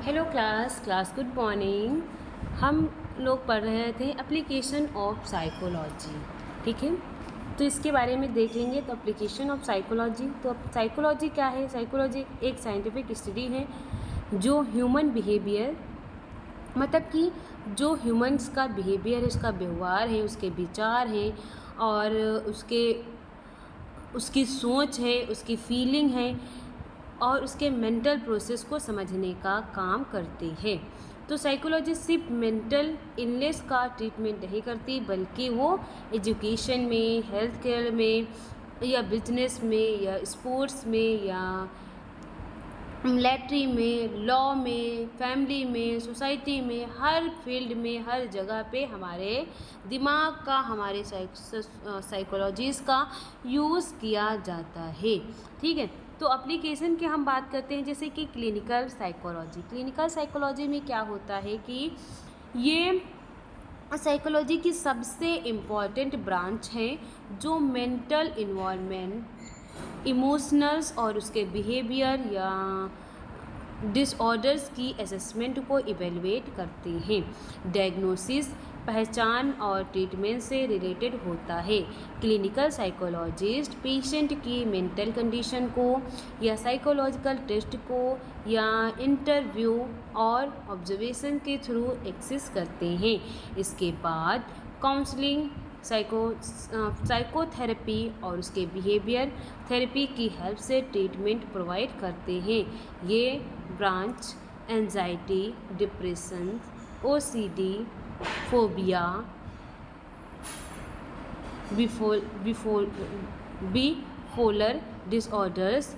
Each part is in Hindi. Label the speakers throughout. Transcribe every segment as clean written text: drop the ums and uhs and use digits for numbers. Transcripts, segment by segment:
Speaker 1: Hello class good morning. हम लोग पढ़ रहे थे एप्लीकेशन ऑफ साइकोलॉजी। ठीक है, तो इसके बारे में देखेंगे। तो एप्लीकेशन ऑफ साइकोलॉजी, तो साइकोलॉजी क्या है? साइकोलॉजी एक साइंटिफिक स्टडी है जो ह्यूमन बिहेवियर, मतलब कि जो ह्यूमंस का बिहेवियर है, उसका व्यवहार है, उसके विचार हैं और उसकी सोच है, उसकी फीलिंग है और उसके मेंटल प्रोसेस को समझने का काम करती है। तो साइकोलॉजी सिर्फ मेंटल इलनेस का ट्रीटमेंट नहीं करती, बल्कि वो एजुकेशन में, हेल्थ केयर में या बिजनेस में या स्पोर्ट्स में या मिलिट्री में, लॉ में, फैमिली में, सोसाइटी में, हर फील्ड में, हर जगह पे हमारे दिमाग का, हमारे साइकोलॉजीज़ का यूज़ किया जाता है। ठीक है, तो एप्लीकेशन की हम बात करते हैं, जैसे कि क्लिनिकल साइकोलॉजी। क्लिनिकल साइकोलॉजी में क्या होता है कि ये साइकोलॉजी की सबसे इम्पॉर्टेंट ब्रांच है जो मेंटल इन्वायरमेंट, इमोशनल्स और उसके बिहेवियर या डिसऑर्डर्स की असेसमेंट को इवेलुएट करते हैं। डायग्नोसिस, पहचान और ट्रीटमेंट से रिलेटेड होता है। क्लिनिकल साइकोलॉजिस्ट पेशेंट की मेंटल कंडीशन को या साइकोलॉजिकल टेस्ट को या इंटरव्यू और ऑब्जर्वेशन के थ्रू एक्सेस करते हैं। इसके बाद काउंसलिंग, साइकोथेरेपी और उसके बिहेवियर थेरेपी की हेल्प से ट्रीटमेंट प्रोवाइड करते हैं। ये branch anxiety, depression, OCD, phobia, bipolar disorders,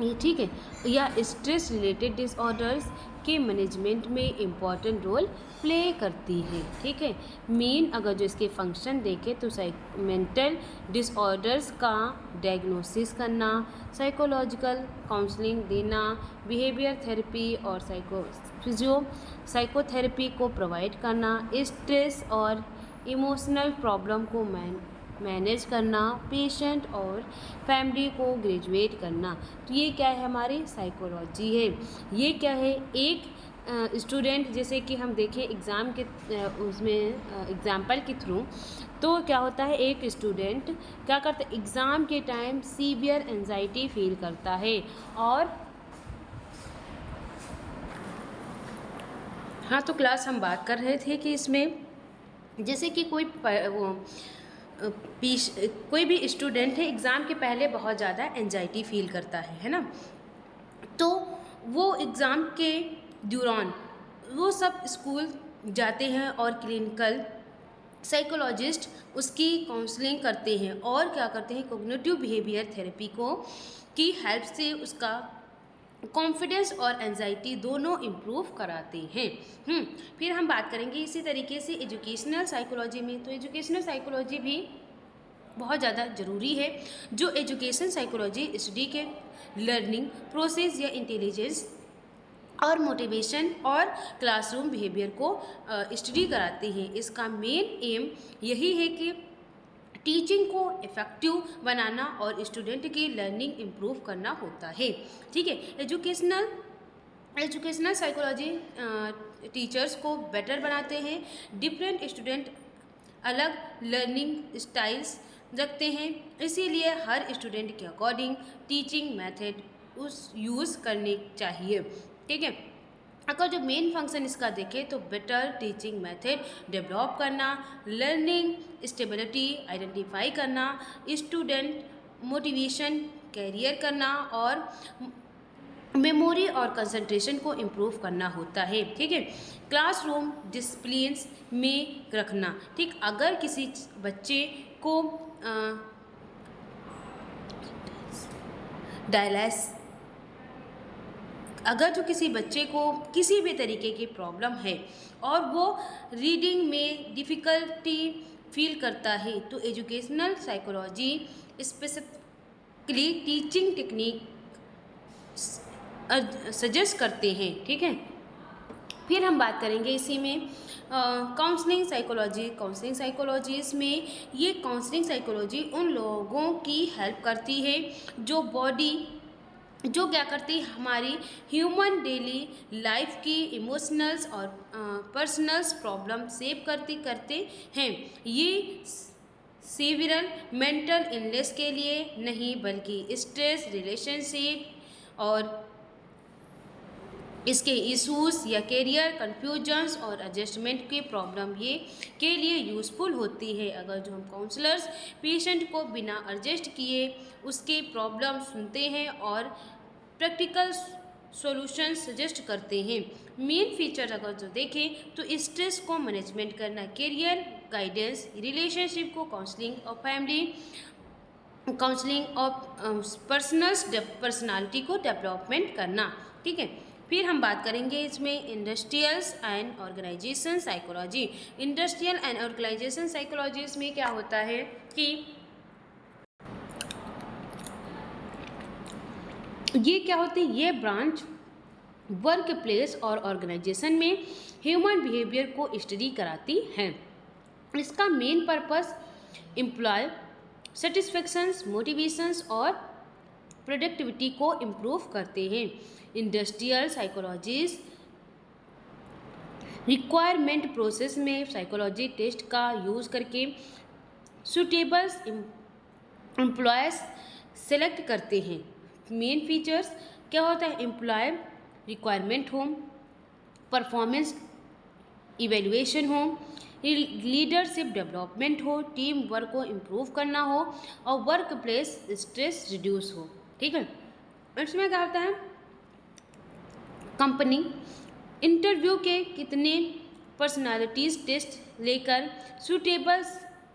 Speaker 1: ये ठीक है, या स्ट्रेस रिलेटेड डिसऑर्डर्स के मैनेजमेंट में इम्पॉर्टेंट रोल प्ले करती है। ठीक है, मेन अगर जो इसके फंक्शन देखें तो मेंटल डिसऑर्डर्स का डायग्नोसिस करना, साइकोलॉजिकल काउंसलिंग देना, बिहेवियर थेरेपी और साइकोथेरेपी को प्रोवाइड करना, स्ट्रेस और इमोशनल प्रॉब्लम को मैनेज करना, पेशेंट और फैमिली को ग्रेजुएट करना। तो ये क्या है? हमारी साइकोलॉजी है। ये क्या है? एक स्टूडेंट, जैसे कि हम देखें एग्ज़ाम के उसमें एग्जाम्पल के थ्रू, तो क्या होता है, एक स्टूडेंट क्या करता है, एग्ज़ाम के टाइम सीवियर एंजाइटी फील करता है। और हाँ, तो क्लास हम बात कर रहे थे कि इसमें जैसे कि कोई भी स्टूडेंट है, एग्ज़ाम के पहले बहुत ज़्यादा एंजाइटी फील करता है ना, तो वो एग्ज़ाम के दौरान वो सब स्कूल जाते हैं और क्लिनिकल साइकोलॉजिस्ट उसकी काउंसलिंग करते हैं और क्या करते हैं, कॉग्निटिव बिहेवियर थेरेपी को की हेल्प से उसका कॉन्फिडेंस और एंजाइटी दोनों इम्प्रूव कराते हैं। फिर हम बात करेंगे इसी तरीके से एजुकेशनल साइकोलॉजी में। तो एजुकेशनल साइकोलॉजी भी बहुत ज़्यादा ज़रूरी है, जो एजुकेशन साइकोलॉजी स्टडी के लर्निंग प्रोसेस या इंटेलिजेंस और मोटिवेशन और क्लासरूम बिहेवियर को स्टडी कराती हैं। इसका मेन एम यही है कि टीचिंग को इफ़ेक्टिव बनाना और स्टूडेंट की लर्निंग इम्प्रूव करना होता है। ठीक है, एजुकेशनल साइकोलॉजी टीचर्स को बेटर बनाते हैं। डिफरेंट स्टूडेंट अलग लर्निंग स्टाइल्स रखते हैं, इसीलिए हर स्टूडेंट के अकॉर्डिंग टीचिंग मेथड यूज़ करनी चाहिए। ठीक है, अगर जो मेन फंक्शन इसका देखें तो बेटर टीचिंग मेथड डेवलप करना, लर्निंग स्टेबिलिटी आइडेंटिफाई करना, स्टूडेंट मोटिवेशन कैरियर करना और मेमोरी और कंसंट्रेशन को इम्प्रूव करना होता है। ठीक है, क्लासरूम डिसिप्लिन्स में रखना। ठीक, अगर किसी बच्चे को डायलैस अगर जो किसी बच्चे को किसी भी तरीके की प्रॉब्लम है और वो रीडिंग में डिफ़िकल्टी फील करता है, तो educational psychology specifically teaching technique suggest करते हैं। ठीक है, फिर हम बात करेंगे इसी में काउंसलिंग साइकोलॉजी। काउंसलिंग साइकोलॉजी में ये काउंसलिंग साइकोलॉजी उन लोगों की हेल्प करती है जो बॉडी जो क्या करती है, हमारी ह्यूमन डेली लाइफ की इमोशनल्स और पर्सनल्स प्रॉब्लम सेव करते हैं। ये सीवियरल मेंटल इलनेस के लिए नहीं, बल्कि स्ट्रेस, रिलेशनशिप और इसके इश्यूज या कैरियर कन्फ्यूजन्स और एडजस्टमेंट के प्रॉब्लम ये के लिए यूज़फुल होती है। अगर जो हम काउंसलर्स पेशेंट को बिना एडजस्ट किए उसके प्रॉब्लम सुनते हैं और प्रैक्टिकल सॉल्यूशन सजेस्ट करते हैं। मेन फीचर अगर जो देखें तो स्ट्रेस को मैनेजमेंट करना, कैरियर गाइडेंस, रिलेशनशिप को काउंसलिंग और फैमिली काउंसलिंग और पर्सनालिटी को डेवलपमेंट करना। ठीक है, फिर हम बात करेंगे इसमें industrials and organisation psychology. Industrial and organisation psychology में क्या होता है कि ये क्या होती है, ये ब्रांच वर्क प्लेस और ऑर्गेनाइजेशन में ह्यूमन बिहेवियर को स्टडी कराती है। इसका मेन पर्पस एम्प्लॉय सेटिस्फेक्शंस, मोटिवेशंस और प्रोडक्टिविटी को इम्प्रूव करते हैं। इंडस्ट्रियल साइकोलॉजीज रिक्वायरमेंट प्रोसेस में साइकोलॉजी टेस्ट का यूज़ करके सूटेबल एम्प्लॉयज़ सेलेक्ट करते हैं। मेन फीचर्स क्या होता है, एम्प्लॉय रिक्वायरमेंट हो, परफॉर्मेंस इवेल्युएशन हो, लीडरशिप डेवलपमेंट हो, टीम वर्क को इम्प्रूव करना हो और वर्क प्लेस स्ट्रेस रिड्यूस हो। ठीक है, इसमें क्या होता है, कंपनी इंटरव्यू के कितने पर्सनालिटीज टेस्ट लेकर सूटेबल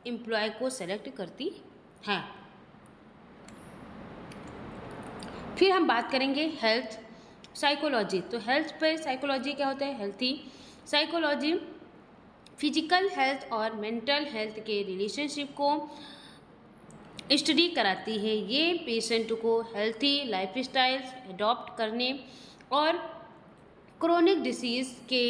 Speaker 1: एम्प्लॉय को सेलेक्ट करती है। फिर हम बात करेंगे हेल्थ साइकोलॉजी। तो हेल्थ पे साइकोलॉजी क्या होता है, हेल्थी साइकोलॉजी फिजिकल हेल्थ और मेंटल हेल्थ के रिलेशनशिप को स्टडी कराती है। ये पेशेंट को हेल्थी लाइफस्टाइल अडॉप्ट करने और क्रोनिक डिसीज़ के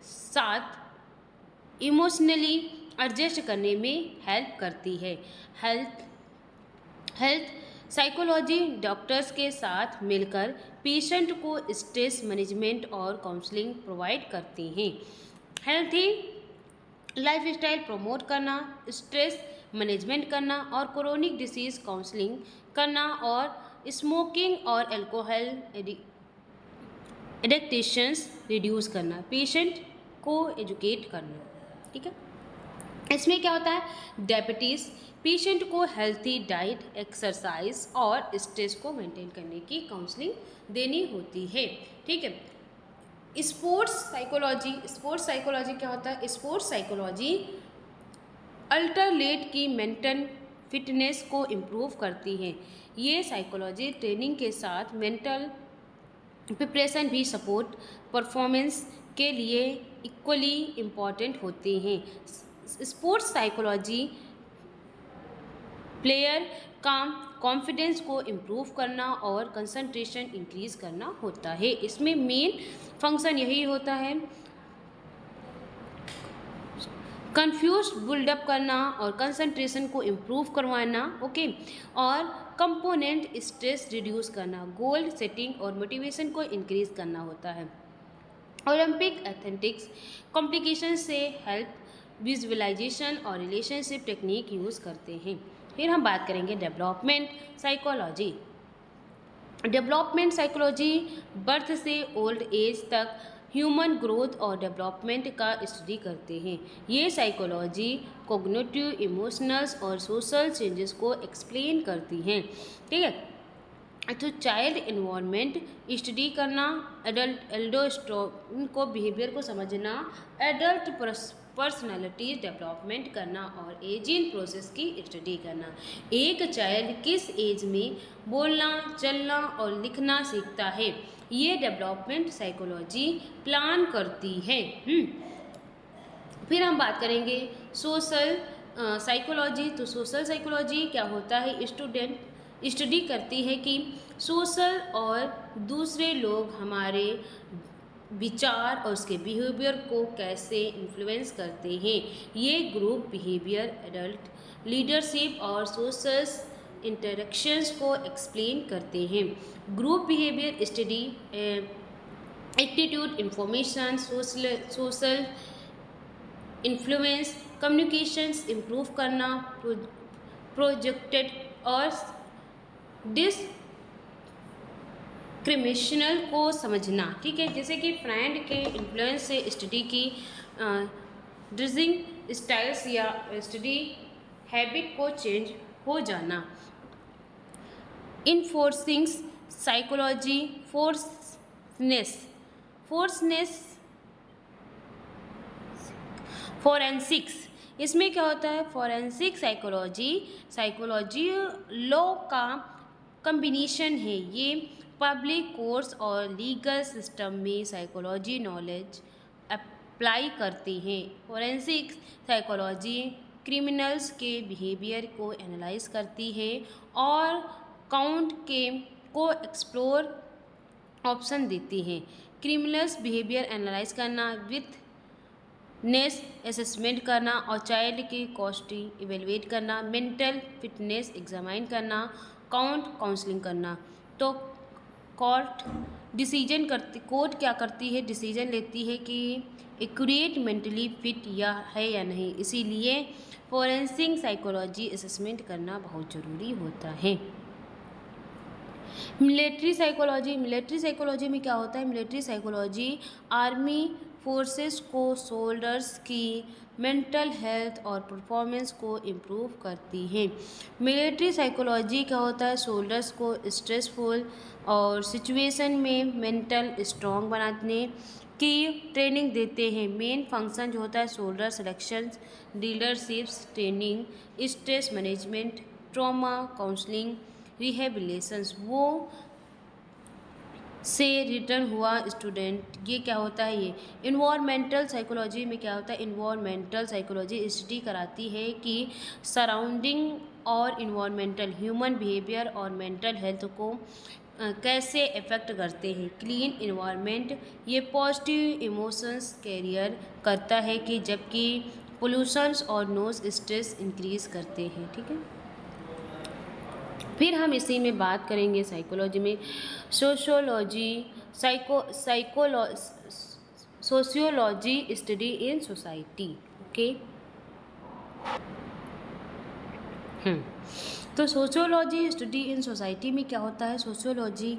Speaker 1: साथ इमोशनली एडजस्ट करने में हेल्प करती है। हेल्थ साइकोलॉजी डॉक्टर्स के साथ मिलकर पेशेंट को स्ट्रेस मैनेजमेंट और काउंसलिंग प्रोवाइड करती हैं। हेल्थी लाइफस्टाइल प्रमोट करना, स्ट्रेस मैनेजमेंट करना और क्रोनिक डिसीज़ काउंसलिंग करना और स्मोकिंग और अल्कोहल एडिक्शंस रिड्यूस करना, पेशेंट को एजुकेट करना। ठीक है, इसमें क्या होता है, डायबिटीज़ पेशेंट को हेल्थी डाइट, एक्सरसाइज और स्ट्रेस को मेंटेन करने की काउंसलिंग देनी होती है। ठीक है, स्पोर्ट्स साइकोलॉजी क्या होता है, स्पोर्ट्स साइकोलॉजी अल्टरलेट की मेंटल फिटनेस को इम्प्रूव करती है। ये साइकोलॉजी ट्रेनिंग के साथ मेंटल प्रिपरेशन भी सपोर्ट परफॉर्मेंस के लिए इक्वली इम्पॉर्टेंट होते हैं। स्पोर्ट्स साइकोलॉजी प्लेयर का कॉन्फिडेंस को इम्प्रूव करना और कंसंट्रेशन इंक्रीज करना होता है। इसमें मेन फंक्शन यही होता है, कंफ्यूज बिल्डअप करना और कंसंट्रेशन को इम्प्रूव करवाना। ओके, और कंपोनेंट स्ट्रेस रिड्यूस करना, गोल सेटिंग और मोटिवेशन को इंक्रीज करना होता है। ओलंपिक एथलेटिक्स कॉम्प्लिकेशन से हेल्प विजुअलाइजेशन और रिलेशनशिप टेक्निक यूज़ करते हैं। फिर हम बात करेंगे development psychology. Development psychology birth से ओल्ड एज तक ह्यूमन ग्रोथ और डेवलपमेंट का स्टडी करते हैं। ये साइकोलॉजी कॉग्निटिव, इमोशनल्स और सोशल चेंजेस को एक्सप्लेन करती हैं। ठीक है, तो चाइल्ड इन्वायरमेंट स्टडी करना, एल्डोस्टोन को बिहेवियर को समझना, एडल्ट पर्सनालिटी डेवलपमेंट करना और एजिंग प्रोसेस की स्टडी करना। एक चाइल्ड किस एज में बोलना, चलना और लिखना सीखता है, ये डेवलपमेंट साइकोलॉजी प्लान करती है। फिर हम बात करेंगे सोशल साइकोलॉजी। तो सोशल साइकोलॉजी क्या होता है, स्टूडेंट स्टडी करती है कि सोशल और दूसरे लोग हमारे विचार और उसके बिहेवियर को कैसे इन्फ्लुएंस करते हैं। ये ग्रुप बिहेवियर, एडल्ट लीडरशिप और सोशल इंटरेक्शंस को एक्सप्लेन करते हैं। Group behaviour study attitude, information, social influence, communications improve करना, प्रोजेक्टेड और डिस्क्रिमिनेशनल को समझना। ठीक है, जैसे कि फ्रेंड के इन्फ्लुएंस से स्टडी की ड्रेसिंग स्टाइल्स या स्टडी हैबिट को चेंज हो जाना। इन्फोर्सिंग साइकोलॉजी, फोर्सनेस फोरेंसिक्स, इसमें क्या होता है? फोरेंसिक साइकोलॉजी लॉ का कम्बिनेशन है। ये पब्लिक कोर्ट्स और लीगल सिस्टम में साइकोलॉजी नॉलेज अप्लाई करते हैं। फोरेंसिक साइकोलॉजी क्रिमिनल्स के बिहेवियर को एनालाइज करती है और काउंट को एक्सप्लोर ऑप्शन देती है। क्रिमिनल्स बिहेवियर एनालाइज करना, विथ नेस असेसमेंट करना और चाइल्ड की कॉस्टी इवेलुएट करना, मेंटल फिटनेस एग्जामाइन करना, काउंसलिंग करना। तो कोर्ट क्या करती है? डिसीजन लेती है कि एक्यूरेट मेंटली फिट है या नहीं। इसीलिए फोरेंसिक साइकोलॉजी असेसमेंट करना बहुत ज़रूरी होता है। मिलिट्री साइकोलॉजी में क्या होता है? मिलिट्री साइकोलॉजी आर्मी फोर्सेस को सोल्जर्स की मेंटल हेल्थ और परफॉर्मेंस को इम्प्रूव करती है। मिलिट्री साइकोलॉजी क्या होता है? सोल्जर्स को स्ट्रेसफुल और सिचुएशन में मेंटल स्ट्रॉन्ग बनाने की ट्रेनिंग देते हैं। मेन फंक्शन जो होता है soldier selection, leaderships training, stress management, trauma counselling, rehabilitations, वो से रिटर्न हुआ स्टूडेंट। ये क्या होता है? ये इन्वायरमेंटल साइकोलॉजी में क्या होता है? इन्वायरमेंटल साइकोलॉजी स्टडी कराती है कि सराउंडिंग और इन्वायरमेंटल ह्यूमन बिहेवियर और मेंटल हेल्थ को कैसे इफ़ेक्ट करते हैं। क्लीन इन्वायरमेंट ये पॉजिटिव इमोशंस कैरियर करता है कि जबकि पोल्यूशंस और नोज स्ट्रेस इंक्रीज करते हैं। ठीक है, फिर हम इसी में बात करेंगे साइकोलॉजी में sociology study in society. Okay, तो सोशियोलॉजी स्टडी इन सोसाइटी में क्या होता है? सोशियोलॉजी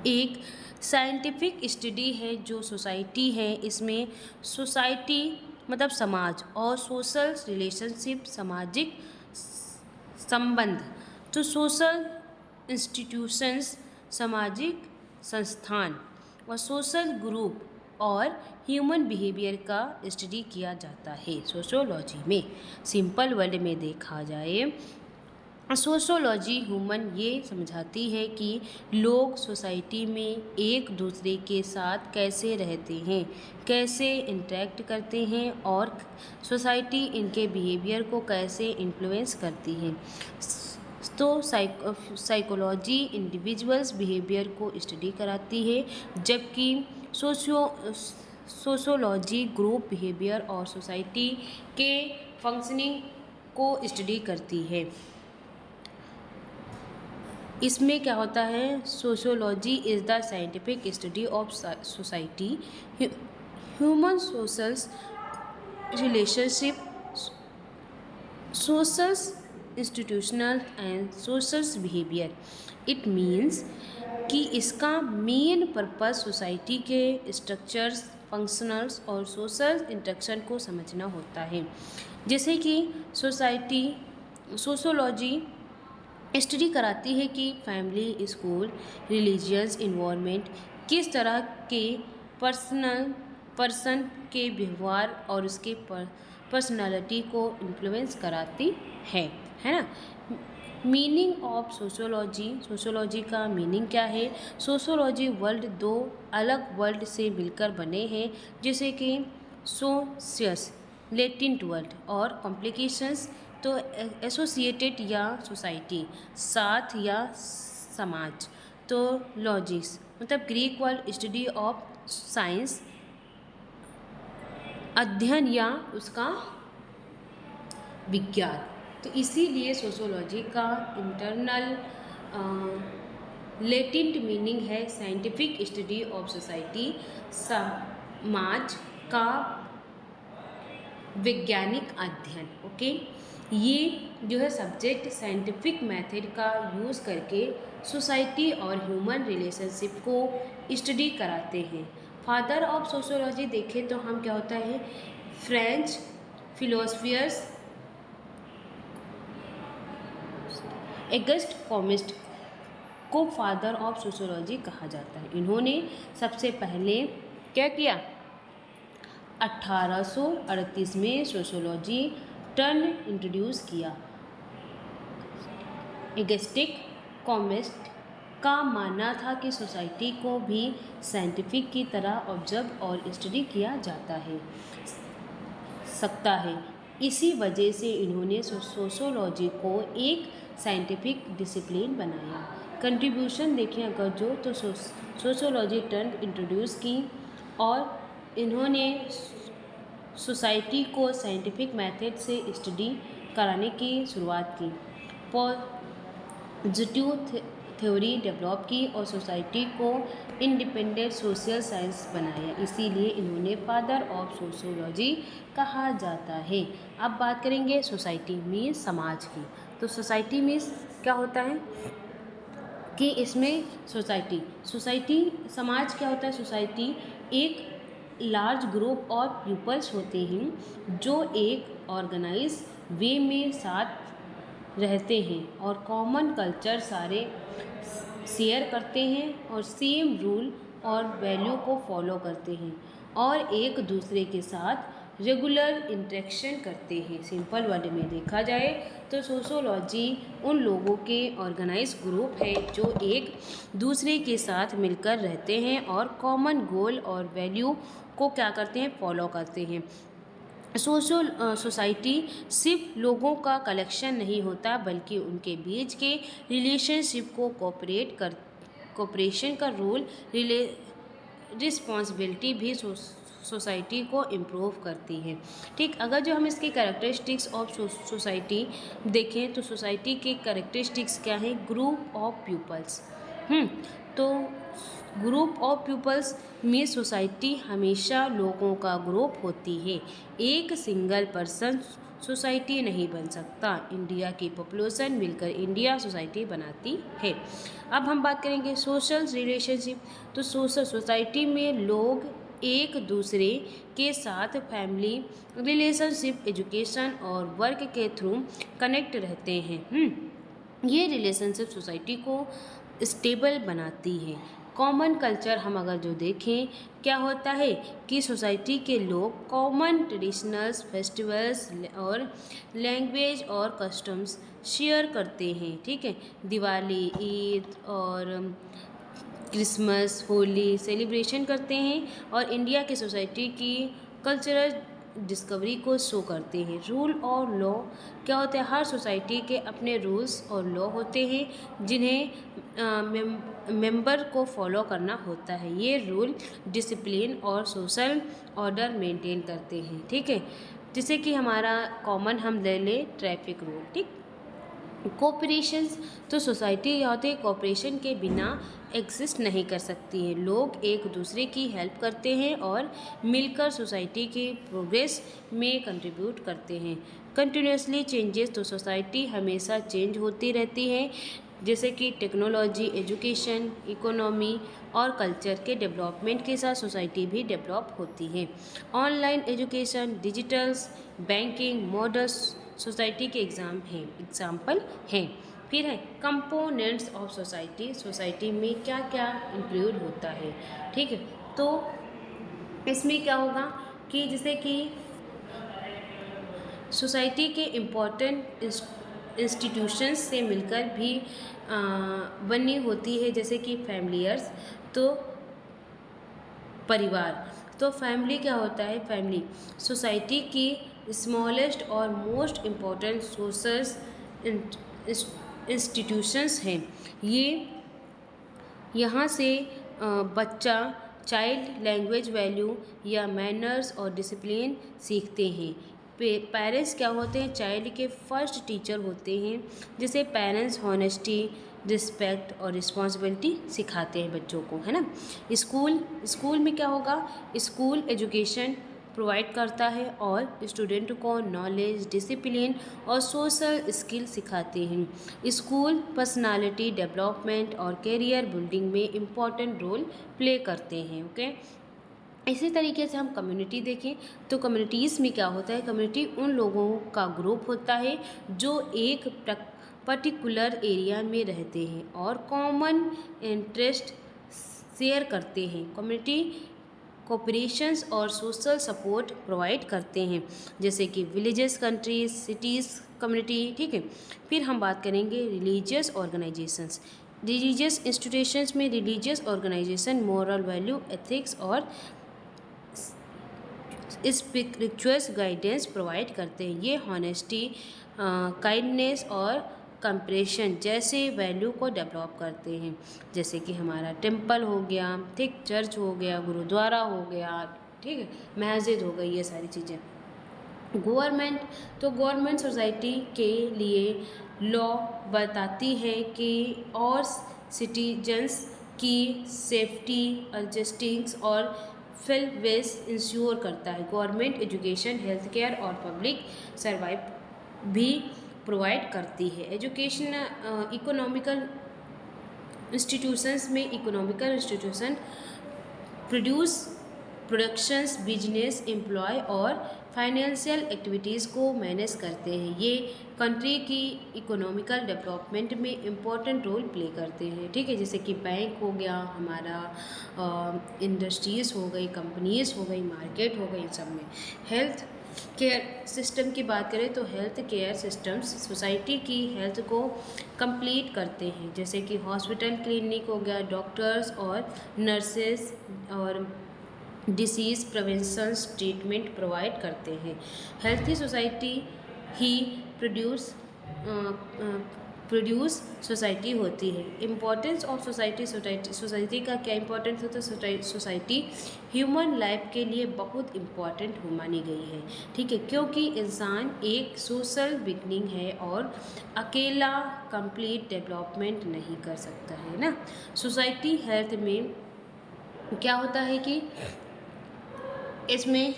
Speaker 1: एक साइंटिफिक स्टडी है जो सोसाइटी है, इसमें सोसाइटी मतलब समाज और सोशल रिलेशनशिप सामाजिक संबंध, तो सोशल इंस्टीट्यूशंस सामाजिक संस्थान और सोशल ग्रुप और ह्यूमन बिहेवियर का स्टडी किया जाता है सोशियोलॉजी में। सिंपल वर्ड में देखा जाए, सोशियोलॉजी ह्यूमन ये समझाती है कि लोग सोसाइटी में एक दूसरे के साथ कैसे रहते हैं, कैसे इंटरेक्ट करते हैं और सोसाइटी इनके बिहेवियर को कैसे इन्फ्लुएंस करती है। तो साइकोलॉजी इंडिविजुअल्स बिहेवियर को स्टडी कराती है, जबकि सोशियोलॉजी ग्रुप बिहेवियर और सोसाइटी के फंक्शनिंग को स्टडी करती है। इसमें क्या होता है? Sociology is the scientific study of society, human social relationship, social institutional and social behaviour. It means कि इसका मेन पर्पस सोसाइटी के स्ट्रक्चर्स, फंक्शनल्स और सोशल इंटरेक्शन को समझना होता है। जैसे कि सोशियोलॉजी स्टडी कराती है कि फैमिली, स्कूल, रिलीजियस इन्वायरमेंट किस तरह के पर्सन के व्यवहार और उसके पर्सनालिटी को इन्फ्लुएंस कराती है ना। मीनिंग ऑफ सोशियोलॉजी का मीनिंग क्या है? सोशियोलॉजी वर्ल्ड दो अलग वर्ल्ड से मिलकर बने हैं, जैसे कि सोशियस लेटिन वर्ल्ड और कॉम्प्लिकेशंस, तो एसोसिएटेड या सोसाइटी साथ या समाज, तो लॉजिक्स मतलब Greek world study of science अध्ययन या उसका विज्ञान। तो इसीलिए सोशोलॉजी का इंटरनल लेटेंट मीनिंग है साइंटिफिक स्टडी ऑफ सोसाइटी, समाज का वैज्ञानिक अध्ययन। ओके, ये जो है सब्जेक्ट साइंटिफिक मेथड का यूज़ करके सोसाइटी और ह्यूमन रिलेशनशिप को स्टडी कराते हैं। फादर ऑफ सोशोलॉजी देखें तो हम क्या होता है, फ्रेंच फिलोसफियर्स एगस्ट कॉमिस्ट को फादर ऑफ सोशोलॉजी कहा जाता है। इन्होंने सबसे पहले क्या किया, 1838 में सोशोलॉजी टर्म इंट्रोड्यूस किया। एगस्टिक कॉमिस्ट का मानना था कि सोसाइटी को भी साइंटिफिक की तरह ऑब्जर्व और स्टडी किया जाता है सकता है। इसी वजह से इन्होंने सोशोलॉजी को एक साइंटिफिक डिसिप्लिन बनाया। कंट्रीब्यूशन देखें अगर जो, तो सोशोलॉजी टर्म इंट्रोड्यूस की और इन्होंने सोसाइटी को साइंटिफिक मेथड से स्टडी कराने की शुरुआत की, पॉजिटिव थ्योरी डेवलप की और सोसाइटी को इंडिपेंडेंट सोशल साइंस बनाया। इसीलिए इन्होंने फादर ऑफ सोशोलॉजी कहा जाता है। अब बात करेंगे सोसाइटी मीन्स समाज की। तो सोसाइटी मीन्स क्या होता है कि इसमें सोसाइटी समाज क्या होता है, सोसाइटी एक लार्ज ग्रुप ऑफ पीपल्स होते हैं जो एक ऑर्गेनाइज वे में साथ रहते हैं और कॉमन कल्चर सारे शेयर करते हैं और सेम रूल और वैल्यू को फॉलो करते हैं और एक दूसरे के साथ रेगुलर इंटरेक्शन करते हैं। सिंपल वर्ड में देखा जाए तो सोशोलॉजी उन लोगों के ऑर्गेनाइज ग्रुप है जो एक दूसरे के साथ मिलकर रहते हैं और कॉमन गोल और वैल्यू को क्या करते हैं, फॉलो करते हैं। सोसाइटी सिर्फ लोगों का कलेक्शन नहीं होता बल्कि उनके बीच के रिलेशनशिप को कोऑपरेशन का रोल रिस्पॉन्सिबिलिटी भी सोसाइटी को इम्प्रूव करती है। ठीक, अगर जो हम इसके कैरेक्टरिस्टिक्स ऑफ सोसाइटी देखें तो सोसाइटी के कैरेक्टरिस्टिक्स क्या हैं, ग्रुप ऑफ पीपल्स। तो ग्रुप ऑफ पीपल्स में सोसाइटी हमेशा लोगों का ग्रुप होती है, एक सिंगल पर्सन सोसाइटी नहीं बन सकता। इंडिया की पॉपुलेशन मिलकर इंडिया सोसाइटी बनाती है। अब हम बात करेंगे सोशल रिलेशनशिप। तो सोशल सोसाइटी में लोग एक दूसरे के साथ फैमिली रिलेशनशिप, एजुकेशन और वर्क के थ्रू कनेक्ट रहते हैं। ये रिलेशनशिप सोसाइटी को स्टेबल बनाती है। कॉमन कल्चर हम अगर जो देखें क्या होता है कि सोसाइटी के लोग कॉमन ट्रेडिशनल्स, फेस्टिवल्स और लैंग्वेज और कस्टम्स शेयर करते हैं। ठीक है, दिवाली, ईद और क्रिसमस, होली सेलिब्रेशन करते हैं और इंडिया की सोसाइटी की कल्चरल डिस्कवरी को शो करते हैं। रूल और लॉ क्या होता है, हर सोसाइटी के अपने रूल्स और लॉ होते हैं जिन्हें मेंबर को फॉलो करना होता है। ये रूल डिसिप्लिन और सोशल ऑर्डर मेंटेन करते हैं। ठीक है, जैसे कि हमारा कॉमन हम ले ले ट्रैफिक रूल। ठीक, कोऑपरेशंस। तो सोसाइटी क्या होती है, कोऑपरेशन के बिना एग्जिस्ट नहीं कर सकती है। लोग एक दूसरे की हेल्प करते हैं और मिलकर सोसाइटी की प्रोग्रेस में कंट्रीब्यूट करते हैं। Continuously changes. तो सोसाइटी हमेशा चेंज होती रहती है, जैसे कि टेक्नोलॉजी, एजुकेशन, इकोनॉमी और कल्चर के डेवलपमेंट के साथ सोसाइटी भी डेवलप होती है। Online education, digitals, banking models society के एग्जाम्पल हैं। फिर है कंपोनेंट्स ऑफ सोसाइटी। सोसाइटी में क्या क्या इंक्लूड होता है। ठीक है, तो इसमें क्या होगा कि जैसे कि सोसाइटी के इम्पोर्टेंट इंस्टीट्यूशंस से मिलकर भी बनी होती है, जैसे कि फैमिलियर्स। तो परिवार, तो फैमिली क्या होता है, फैमिली सोसाइटी की स्मॉलेस्ट और मोस्ट इम्पॉर्टेंट सोशल इंस्टीट्यूशंस हैं। ये यहाँ से बच्चा चाइल्ड लैंग्वेज वैल्यू या मैनर्स और डिसिप्लिन सीखते हैं। पेरेंट्स क्या होते हैं, चाइल्ड के फर्स्ट टीचर होते हैं, जिसे पेरेंट्स हॉनेस्टी, रिस्पेक्ट और रिस्पॉन्सिबिलिटी सिखाते हैं बच्चों को, है ना। स्कूल में क्या होगा, स्कूल एजुकेशन प्रोवाइड करता है और स्टूडेंट को नॉलेज, डिसिप्लिन और सोशल स्किल सिखाते हैं। स्कूल पर्सनालिटी डेवलपमेंट और करियर बिल्डिंग में इम्पॉर्टेंट रोल प्ले करते हैं। ओके, इसी तरीके से हम कम्युनिटी देखें तो कम्युनिटीज़ में क्या होता है, कम्युनिटी उन लोगों का ग्रुप होता है जो एक पर्टिकुलर एरिया में रहते हैं और कॉमन इंटरेस्ट शेयर करते हैं। कम्युनिटी कोऑपरेशंस और सोशल सपोर्ट प्रोवाइड करते हैं, जैसे कि विलेजेस, कंट्रीज, सिटीज़, कम्युनिटी। ठीक है, फिर हम बात करेंगे रिलीजियस ऑर्गेनाइजेशंस। रिलीजियस इंस्टीट्यूशंस में religious organisation moral value, ethics और स्पिरिचुअल गाइडेंस प्रोवाइड करते हैं। ये हॉनेस्टी, काइंडनेस और कंप्रेशन जैसे वैल्यू को डेवलप करते हैं, जैसे कि हमारा टेम्पल हो गया, ठीक, चर्च हो गया, गुरुद्वारा हो गया, ठीक है, मस्जिद हो गई, ये सारी चीज़ें। गवर्नमेंट, तो गवर्नमेंट सोसाइटी के लिए लॉ बताती है कि और सिटीजन्स की सेफ्टी, जस्टिस और वेलफेयर इंश्योर करता है। गवर्नमेंट एजुकेशन, हेल्थ केयर और पब्लिक सर्वाइव भी प्रोवाइड करती है। एजुकेशन, इकोनॉमिकल इंस्टीट्यूशंस में economical institution productions, business, employ और फाइनेंशियल एक्टिविटीज़ को मैनेज करते हैं। ये कंट्री की इकोनॉमिकल डेवलपमेंट में इम्पोर्टेंट रोल प्ले करते हैं। ठीक है, जैसे कि बैंक हो गया हमारा, इंडस्ट्रीज़ हो गई, कंपनीज़ हो गई, मार्केट हो गई, इन सब में। हेल्थ केयर सिस्टम की बात करें तो हेल्थ केयर सिस्टम्स सोसाइटी की हेल्थ को कंप्लीट करते हैं, जैसे कि हॉस्पिटल, क्लिनिक हो गया, डॉक्टर्स और नर्सेस और डिसीज़ प्रिवेंशन ट्रीटमेंट प्रोवाइड करते हैं। हेल्थी सोसाइटी ही प्रोड्यूस सोसाइटी होती है। इम्पोर्टेंस ऑफ सोसाइटी का क्या इम्पोर्टेंस होता है, सोसाइटी ह्यूमन लाइफ के लिए बहुत इम्पॉर्टेंट मानी गई है। ठीक है, क्योंकि इंसान एक सोशल बिगनिंग है और अकेला कंप्लीट डेवलपमेंट नहीं कर सकता है ना। सोसाइटी हेल्थ में क्या होता है कि इसमें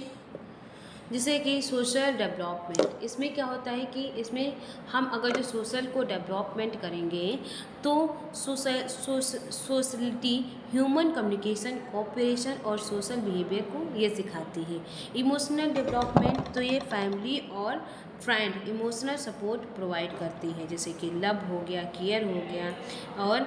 Speaker 1: जैसे कि सोशल डेवलपमेंट, इसमें क्या होता है कि इसमें हम अगर जो सोशल को डेवलपमेंट करेंगे तो सोशलिटी ह्यूमन कम्युनिकेशन, कोऑपरेशन और सोशल बिहेवियर को ये सिखाती है। इमोशनल डेवलपमेंट, तो ये फैमिली और फ्रेंड इमोशनल सपोर्ट प्रोवाइड करती है, जैसे कि लव हो गया, केयर हो गया और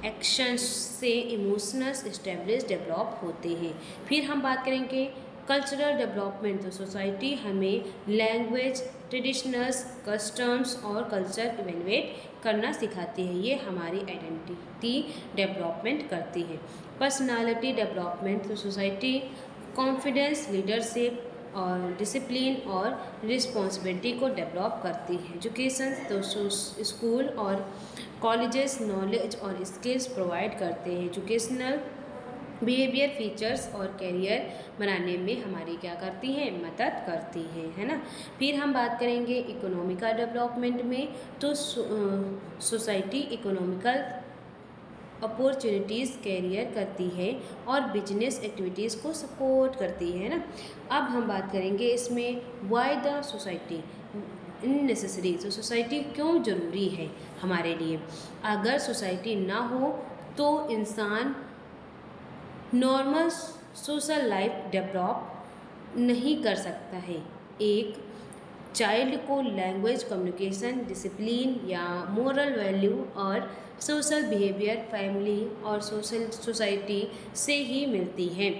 Speaker 1: एक्शन से इमोशनल स्टेबलिश डेवलप होते हैं। फिर हम बात करेंगे कल्चरल डेवलपमेंट, तो सोसाइटी हमें लैंग्वेज, ट्रेडिशनल्स, कस्टम्स और कल्चर इवेलुएट करना सिखाती है। ये हमारी आइडेंटिटी डेवलपमेंट करती है। पर्सनालिटी डेवलपमेंट, तो सोसाइटी कॉन्फिडेंस, लीडरशिप और डिसिप्लिन और रिस्पॉन्सिबिलिटी को डेवलप करती है। एजुकेशन, तो स्कूल और कॉलेजेस नॉलेज और स्किल्स प्रोवाइड करते हैं। एजुकेशनल बिहेवियर फीचर्स और करियर बनाने में हमारी क्या करती हैं, मदद करती है ना। फिर हम बात करेंगे इकोनॉमिकल डेवलपमेंट में, तो सोसाइटी इकोनॉमिकल अपॉर्चुनिटीज़ कैरियर करती है और बिजनेस एक्टिविटीज़ को सपोर्ट करती है ना। अब हम बात करेंगे इसमें वाई द सोसाइटी नेसेसरी, तो सोसाइटी क्यों ज़रूरी है हमारे लिए। अगर सोसाइटी ना हो तो इंसान नॉर्मल सोशल लाइफ डेवलप नहीं कर सकता है। एक चाइल्ड को लैंग्वेज, कम्युनिकेशन, डिसिप्लिन या मोरल वैल्यू और सोशल बिहेवियर फैमिली और सोसाइटी से ही मिलती है।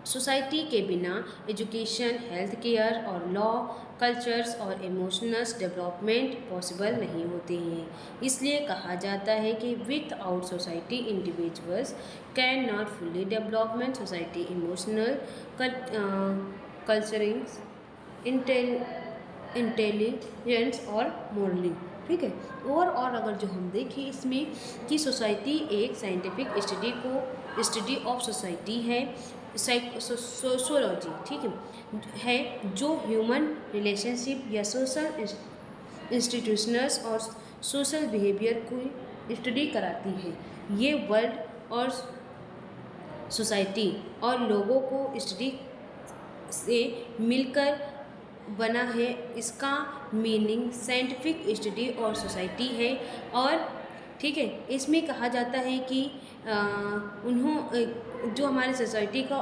Speaker 1: सोसाइटी के बिना एजुकेशन, हेल्थ केयर और लॉ, कल्चर्स और इमोशनल्स डेवलपमेंट पॉसिबल नहीं होते हैं। इसलिए कहा जाता है कि with out society individuals can not fully development society emotional, culturing, intelligence और मोरली। ठीक है। और अगर जो हम देखें इसमें कि सोसाइटी एक साइंटिफिक स्टडी ऑफ सोसाइटी है, सोशोलॉजी, ठीक है, जो ह्यूमन रिलेशनशिप या सोशल इंस्टीट्यूशंस और सोशल बिहेवियर को स्टडी कराती है। ये वर्ल्ड और सोसाइटी और लोगों को स्टडी से मिलकर बना है। इसका मीनिंग साइंटिफिक स्टडी और सोसाइटी है। और ठीक है, इसमें कहा जाता है कि जो हमारे सोसाइटी का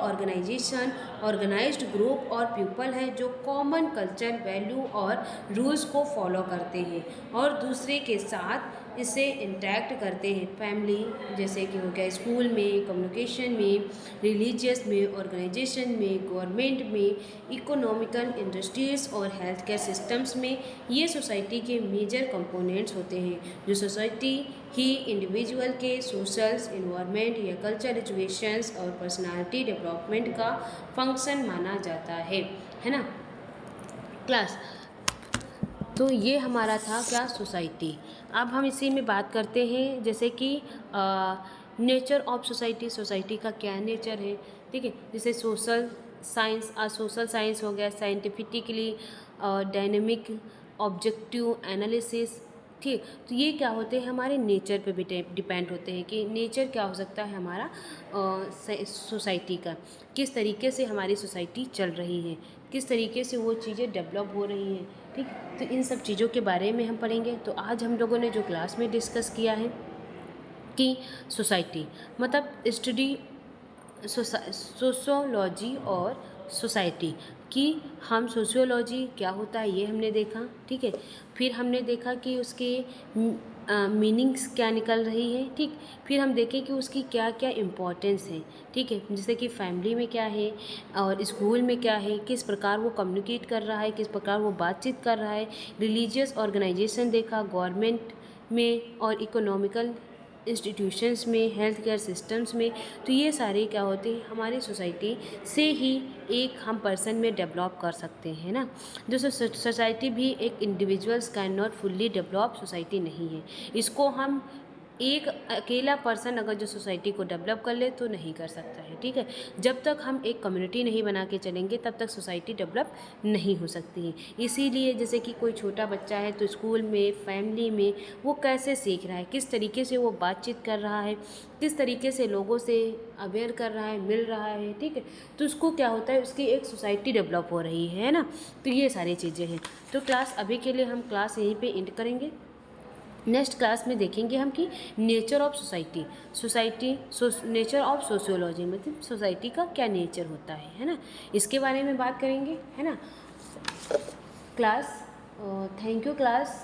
Speaker 1: ऑर्गेनाइज्ड ग्रुप और पीपल है जो कॉमन कल्चर, वैल्यू और रूल्स को फॉलो करते हैं और दूसरे के साथ इसे इंटरेक्ट करते हैं। फैमिली जैसे कि हो गया, स्कूल में, कम्युनिकेशन में, रिलीजियस में, ऑर्गेनाइजेशन में, गवर्नमेंट में, इकोनॉमिकल, इंडस्ट्रीज और हेल्थ केयर सिस्टम्स में, ये सोसाइटी के मेजर कंपोनेंट्स होते हैं। जो सोसाइटी ही इंडिविजुअल के सोशल, इन्वायरमेंट या कल्चर, एजुकेशंस और पर्सनालिटी डेवलपमेंट का फंक्शन माना जाता है ना क्लास। तो ये हमारा था क्या, सोसाइटी। अब हम इसी में बात करते हैं जैसे कि नेचर ऑफ सोसाइटी, सोसाइटी का क्या नेचर है, ठीक है। जैसे सोशल साइंस हो गया, साइंटिफिकली डायनेमिक, ऑब्जेक्टिव एनालिसिस, ठीक। तो ये क्या होते हैं, हमारे नेचर पे भी डिपेंड होते हैं कि नेचर क्या हो सकता है हमारा सोसाइटी का, किस तरीके से हमारी सोसाइटी चल रही है, किस तरीके से वो चीज़ें डेवलप हो रही हैं, ठीक। तो इन सब चीज़ों के बारे में हम पढ़ेंगे। तो आज हम लोगों ने जो क्लास में डिस्कस किया है कि सोसाइटी मतलब स्टडी सोशियोलॉजी और सोसाइटी कि हम सोशियोलॉजी क्या होता है ये हमने देखा, ठीक है। फिर हमने देखा कि उसके मीनिंग्स क्या निकल रही है, ठीक। फिर हम देखें कि उसकी क्या क्या इम्पोर्टेंस है, ठीक है। जैसे कि फैमिली में क्या है और स्कूल में क्या है, किस प्रकार वो कम्युनिकेट कर रहा है, किस प्रकार वो बातचीत कर रहा है। रिलीजियस ऑर्गेनाइजेशन देखा, गवर्नमेंट में और इकोनॉमिकल इंस्टीट्यूशंस में, हेल्थ केयर सिस्टम्स में। तो ये सारे क्या होते हैं, हमारी सोसाइटी से ही एक हम पर्सन में डेवलप कर सकते हैं ना। जो सोसाइटी भी एक individuals can not fully develop society नहीं है। इसको हम एक अकेला पर्सन अगर जो सोसाइटी को डेवलप कर ले तो नहीं कर सकता है, ठीक है। जब तक हम एक कम्युनिटी नहीं बना के चलेंगे तब तक सोसाइटी डेवलप नहीं हो सकती है। इसीलिए जैसे कि कोई छोटा बच्चा है तो स्कूल में, फैमिली में वो कैसे सीख रहा है, किस तरीके से वो बातचीत कर रहा है, किस तरीके से लोगों से अवेयर कर रहा है, मिल रहा है, ठीक है। तो उसको क्या होता है, उसकी एक सोसाइटी डेवलप हो रही है ना। तो ये सारी चीज़ें हैं। तो क्लास अभी के लिए हम क्लास यहीं पे एंड करेंगे। नेक्स्ट क्लास में देखेंगे हम कि nature of society nature of sociology मतलब सोसाइटी का क्या नेचर होता है ना, इसके बारे में बात करेंगे, है ना क्लास। Thank you class.